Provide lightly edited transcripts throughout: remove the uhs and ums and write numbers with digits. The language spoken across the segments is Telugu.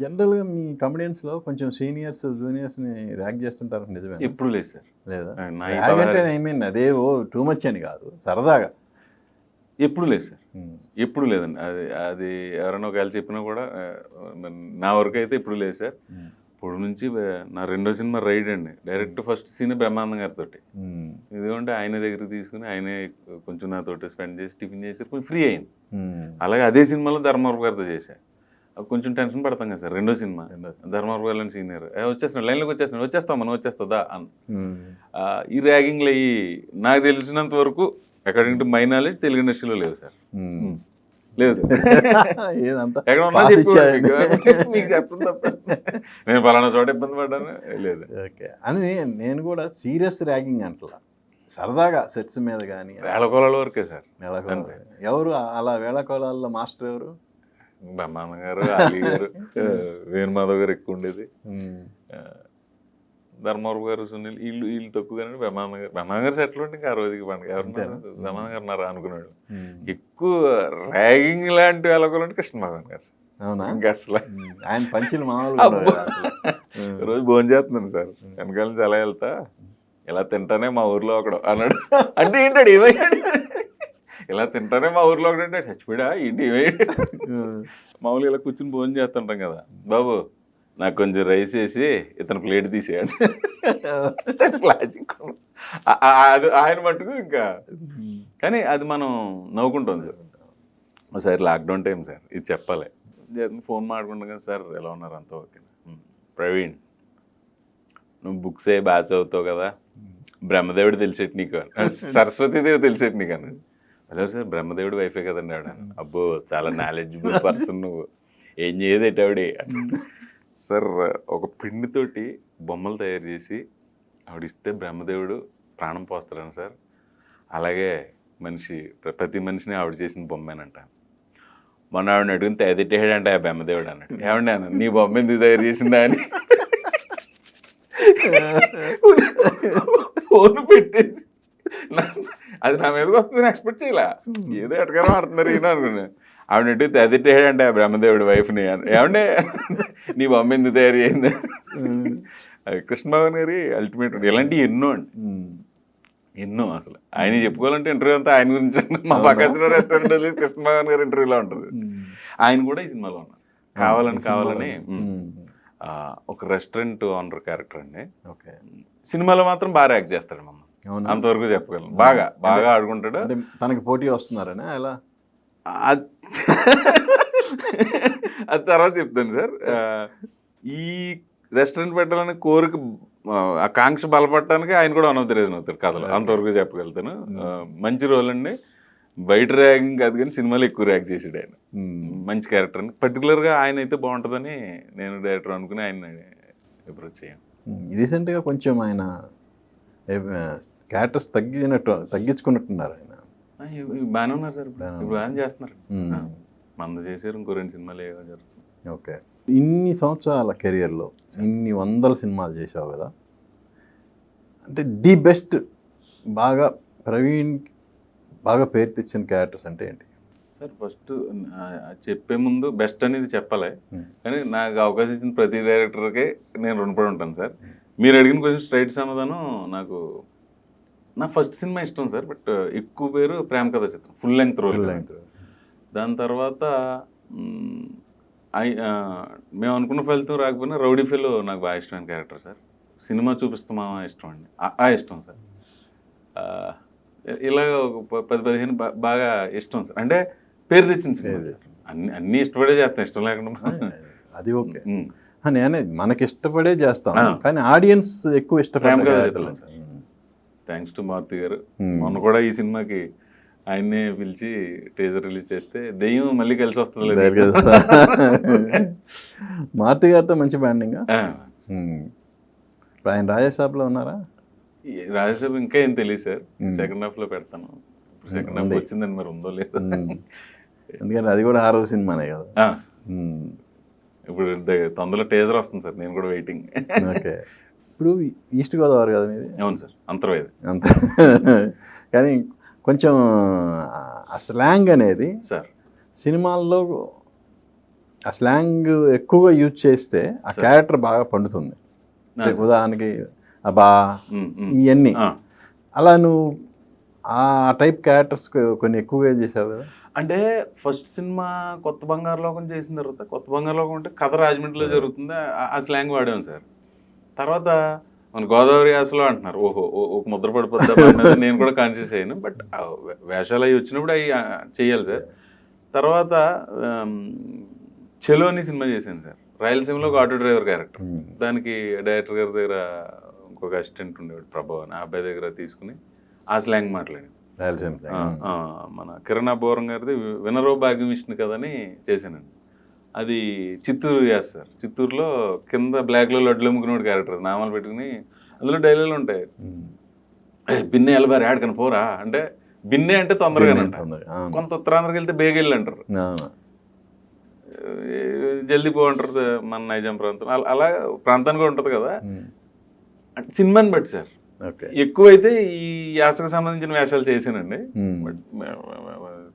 జనరల్‌గా మీ కమెడియన్స్‌లో కొంచెం సీనియర్స్, జూనియర్స్‌ని ర్యాగ్ చేస్తుంటారు నిజమేనా? ఎప్పుడు లేదు సార్. లేదా? నా ఈ ర్యాగ్ అంటే 16 ఐ మీన్ అదే ఓ టూ మచ్ అని కాదు. సరదాగా. ఎప్పుడు లేదు సార్. ఎప్పుడు లేదండి. అది అది ఎవరైనా ఒకవేళ చెప్పినా కూడా నా వరకు అయితే ఎప్పుడు లేదు సార్. ఇప్పుడు నుంచి నా రెండో సినిమా రైడ్ అండి. డైరెక్ట్ ఫస్ట్ సీన్ బ్రహ్మానందం గారితోటి. ఎందుకంటే ఆయన దగ్గర తీసుకుని ఆయనే కొంచెం నాతోటి స్పెండ్ చేసి టిఫిన్ చేసి కొంచెం ఫ్రీ అయింది. అలాగే అదే సినిమాలో ధర్మవరపు గారితో చేశాను. అప్పుడు కొంచెం టెన్షన్ పడతాం కదా సార్. రెండో సినిమా ధర్మవరపు గారు సీనియర్ వచ్చేస్తున్నాడు, లైన్లోకి వచ్చేస్తున్నాడు, వచ్చేస్తాం మనం వచ్చేస్తుందా అని. ఈ ర్యాగింగ్లు అయ్యి నాకు తెలిసినంత వరకు according to my knowledge Telugu ఇండస్ట్రీలో లేవు సార్. లేదు సార్. ఎక్కడ ఉన్నా చెప్పి మీకు చెప్పండి తప్ప నేను పలానా చోట ఇబ్బంది పడ్డాను లేదు. ఓకే అని నేను కూడా సీరియస్ ర్యాగింగ్ అంటలా, సరదాగా సెట్స్ మీద కానీ వేళకోళాల వరకే సార్. ఎవరు అలా వేళకోళాల్లో మాస్టర్ ఎవరు? బ్రహ్మానందం గారు, అలీ గారు, వేణుమాధవ్ గారు ఎక్కువ ఉండేది. ధర్మవరపు గారు, సునీల్ వీళ్ళు తక్కువ కానీ బ్రహ్మానందం గారు సెట్లు ఉంటే ఇంకా ఆ రోజుకి పండుగ ఎవరున్నారు బ్రహ్మానందం గారు ఉన్నారా అనుకున్నాడు. ఎక్కువ ర్యాగింగ్ లాంటి వెళ్ళకోవాలంటే కృష్ణమాధవన్ గారు సార్. అవునా? ఇంకా అసలు ఆయన పంచులు మామూలు. రోజు భోజనం చేస్తున్నాను సార్, వెనకాల నుంచి అలా వెళ్తా ఇలా తింటానే మా ఊర్లో ఒకడు అన్నాడు. అంటే ఏంటాడు ఏమయ్యాడు, ఇలా తింటానే మా ఊర్లో ఒకడు అంటే చచ్చిపోయా ఏంటి ఏమయ్యాడు. మామూలుగా ఇలా కూర్చుని భోజనం చేస్తుంటాం కదా, బాబు నాకు కొంచెం రైస్ వేసి ఇతను ప్లేట్ తీసేయాడు. లాజిక్ అది ఆయన మటుకు ఇంకా. కానీ అది మనం నవ్వుకుంటాం సార్. ఒకసారి లాక్డౌన్ టైం సార్, ఇది చెప్పాలి, ఫోన్ మాట్లాడుకుంటాం కదా సార్, ఎలా ఉన్నారు అంతా ఓకే. ప్రవీణ్ నువ్వు బుక్స్ ఏ బాగా చదువుతావు కదా, బ్రహ్మదేవుడు తెలిసేటి నీకు అని, సరస్వతీదేవి తెలిసేటి నీకు అని. హలో సార్ బ్రహ్మదేవుడి వైఫే కదండి ఆవిడ. అబ్బో చాలా నాలెడ్జబుల్ పర్సన్ నువ్వు, ఏం చేయదేటి ఆవిడ. సార్ ఒక పిండితోటి బొమ్మలు తయారు చేసి ఆవిడిస్తే బ్రహ్మదేవుడు ప్రాణం పోస్తాడని సార్. అలాగే ప్రతి మనిషిని ఆవిడ చేసిన బొమ్మేనంట. మొన్న ఆవిడని అడిగితే ఎదిటేడంట ఆ బ్రహ్మదేవుడు అన్నాడు. ఏమండి అన్న నీ బొమ్మ ఎందుకు తయారు చేసిందా అని ఫోన్ పెట్టేసి అది నా మీదకి వస్తుందని ఎక్స్పెక్ట్ చేయలే. ఏదో ఎటకరం ఆడుతున్నారు ఈయన అనుకున్నా. ఆవిడ తెదిట్టేడంటే ఆ బ్రహ్మదేవుడి వైఫ్ని. ఏమంటే నీ బొమ్మ ఎందుకు తయారు చేయింది. కృష్ణబాబు గారి అల్టిమేట్ ఇలాంటివి ఎన్నో అండి, ఎన్నో. అసలు ఆయన చెప్పుకోవాలంటే ఇంటర్వ్యూ అంతా ఆయన గురించి. మా పక్కన రెస్టారెంట్ కృష్ణబాబు గారి ఇంటర్వ్యూలో ఉంటుంది. ఆయన కూడా ఈ సినిమాలో ఉన్నారు. కావాలని ఒక రెస్టారెంట్ ఓనర్ క్యారెక్టర్ అండి. సినిమాలో మాత్రం బాగా యాక్ట్ చేస్తాడు మమ్మల్ని, అంతవరకు చెప్పగలను. బాగా ఆడుకుంటాడు. తనకి పోటీ వస్తున్నారని అలా అది తర్వాత చెప్తాను సార్. ఈ రెస్టారెంట్ పెట్టాలని కోరిక ఆకాంక్ష బలపడటానికి ఆయన కూడా వన్ ఆఫ్ ది రీజన్ అవుతారు కథలో, అంతవరకు చెప్పగలుగుతాను. మంచి రోల్ అండి. బయట ర్యాగింగ్ కాదు కానీ సినిమాలో ఎక్కువ ర్యాక్ చేసాడు ఆయన. మంచి క్యారెక్టర్ అని పర్టికులర్గా ఆయన అయితే బాగుంటుందని నేను డైరెక్టర్ అనుకుని ఆయన అప్రోచ్ అయ్యాను. రీసెంట్గా కొంచెం ఆయన క్యారెక్టర్స్ తగ్గించుకున్నట్టున్నారు ఆయన. బాగానే ఉన్నారు సార్, ఇప్పుడు బాగానే చేస్తున్నారు. మంద చేశారు, ఇంకో 2 సినిమాలు ఏవో జరుగుతుంది. ఓకే, ఇన్ని సంవత్సరాల కెరియర్లో ఇన్ని 100 సినిమాలు చేసావు కదా, అంటే ది బెస్ట్ బాగా ప్రవీణ్ బాగా పేరు తెచ్చిన క్యారెక్టర్స్ అంటే ఏంటి సార్? ఫస్ట్ చెప్పే ముందు బెస్ట్ అనేది చెప్పాలి, కానీ నాకు అవకాశం ఇచ్చిన ప్రతి డైరెక్టర్కే నేను రుణపడి ఉంటాను సార్. మీరు అడిగిన క్వశ్చన్ స్ట్రైట్ సమాధానం. నాకు నా ఫస్ట్ సినిమా ఇష్టం సార్, బట్ ఎక్కువ పేరు ప్రేమ కథ చిత్రం, ఫుల్ లెంగ్త్ రోల్. దాని తర్వాత మేము అనుకున్న ఫలితం రాకపోయినా రౌడీ ఫెలో నాకు బాగా ఇష్టమైన క్యారెక్టర్ సార్. సినిమా చూపిస్తామా ఇష్టం అండి, ఇష్టం సార్. ఇలాగ ఒక 10-15 బాగా ఇష్టం సార్. అంటే పేరు తెచ్చింది సినిమా సార్. అన్నీ ఇష్టపడే చేస్తాను, ఇష్టం లేకుండా. అది ఓకే, నేనే మనకి ఇష్టపడే చేస్తాం, కానీ ఆడియన్స్ ఎక్కువ ఇష్టపడే. థ్యాంక్స్ టు మారుతి గారు. మొన్న కూడా ఈ సినిమాకి ఆయన్నే పిలిచి టీజర్ రిలీజ్ చేస్తే దెయ్యం మళ్ళీ కలిసి వస్తుంది. మారుతి గారితో మంచి బ్యాండింగ్. ఆయన రాజేసాబ్లో ఉన్నారా? రాజేసాబ్ ఇంకా ఏం తెలియదు సార్, సెకండ్ హాఫ్లో పెడతాను. ఇప్పుడు సెకండ్ హాఫ్ వచ్చిందని మరి ఉందో లేదో, ఎందుకంటే అది కూడా హారర్ సినిమానే కదా. ఇప్పుడు తొందరలో టీజర్ వస్తుంది సార్, నేను కూడా వెయిటింగ్. ఓకే, ఇప్పుడు ఈస్ట్ గోదావరి కదా మీది? అవును సార్, అంతర్వేది. కానీ కొంచెం ఆ స్లాంగ్ అనేది సార్ సినిమాల్లో ఆ స్లాంగ్ ఎక్కువగా యూజ్ చేస్తే ఆ క్యారెక్టర్ బాగా పండుతుంది. ఉదాహరణకి అబ్బా ఇవన్నీ అలా నువ్వు ఆ టైప్ క్యారెక్టర్స్ కొన్ని ఎక్కువగా చేసావు కదా. అంటే ఫస్ట్ సినిమా కొత్త బంగారు లోకం చేసిన తర్వాత, కొత్త బంగారు లోకం అంటే కథ రాజమండ్రిలో జరుగుతుంది, ఆ స్లాంగ్ వాడాను సార్. తర్వాత మన గోదావరి యాసలో అంటున్నారు, ఓహో ఒక ముద్ర పడిపోద్దా అనేది నేను కూడా కాన్షియస్ అయ్యాను. బట్ వేషాలు అవి వచ్చినప్పుడు అవి చెయ్యాలి సార్. తర్వాత చెలో అని సినిమా చేశాను సార్, రాయలసీమలో ఒక ఆటో డ్రైవర్ క్యారెక్టర్. దానికి డైరెక్టర్ గారి దగ్గర ఇంకొక అసిస్టెంట్ ఉండేవాడు ప్రభావ్ అని, ఆ అబ్బాయి దగ్గర తీసుకుని ఆ స్లాంగ్ మాట్లాడాను. మన కిరణ్ అబ్బవరం గారిది వినరో భాగ్యం విష్ణు కదని చేశానండి. అది చిత్తూరు చేస్తారు. చిత్తూరులో కింద బ్లాక్లో లడ్లు అమ్ముకునేవాడు క్యారెక్టర్, నామాలు పెట్టుకుని అందులో డైలాగులు ఉంటాయి. బిన్నె ఎలబారి ఆడకని పోరా అంటే, బిన్నె అంటే తొందరగానంట, కొంత ఉత్తరాంధ్రకి వెళ్తే బేగెళ్ళి అంటారు, జల్దీ పో అంటారు మన నైజాం ప్రాంతం. అలా ప్రాంతానికి ఉంటుంది కదా. సినిమాని బట్టి సార్ ఎక్కువైతే ఈ యాసకు సంబంధించిన వేషాలు చేశానండి.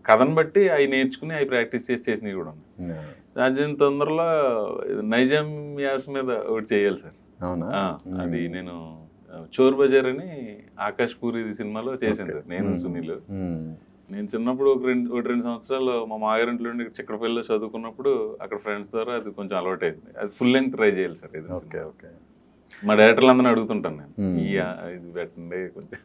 కథను బట్టి అవి నేర్చుకుని అవి ప్రాక్టీస్ చేసినవి కూడా ఉన్నాయి. రాజన్ తొందరలో నైజాం యాస మీద ఒకటి చేయాలి సార్. అది నేను చోర్ బజార్ అని ఆకాష్ పూరి సినిమాలో చేశాను సార్, నేను సునీల్. నేను చిన్నప్పుడు ఒక రెండు సంవత్సరాలు మా మాగారింట్లో ఉండి చిక్కడపల్లిలో చదువుకున్నప్పుడు అక్కడ ఫ్రెండ్స్ ద్వారా అది కొంచెం అలవాటు అయింది. అది ఫుల్ లెంగ్త్ ట్రై చేయాలి సార్. ఇది మా డైరెక్టర్లు అందరిని అడుగుతుంటాను నేను, ఇది పెట్టండి కొంచెం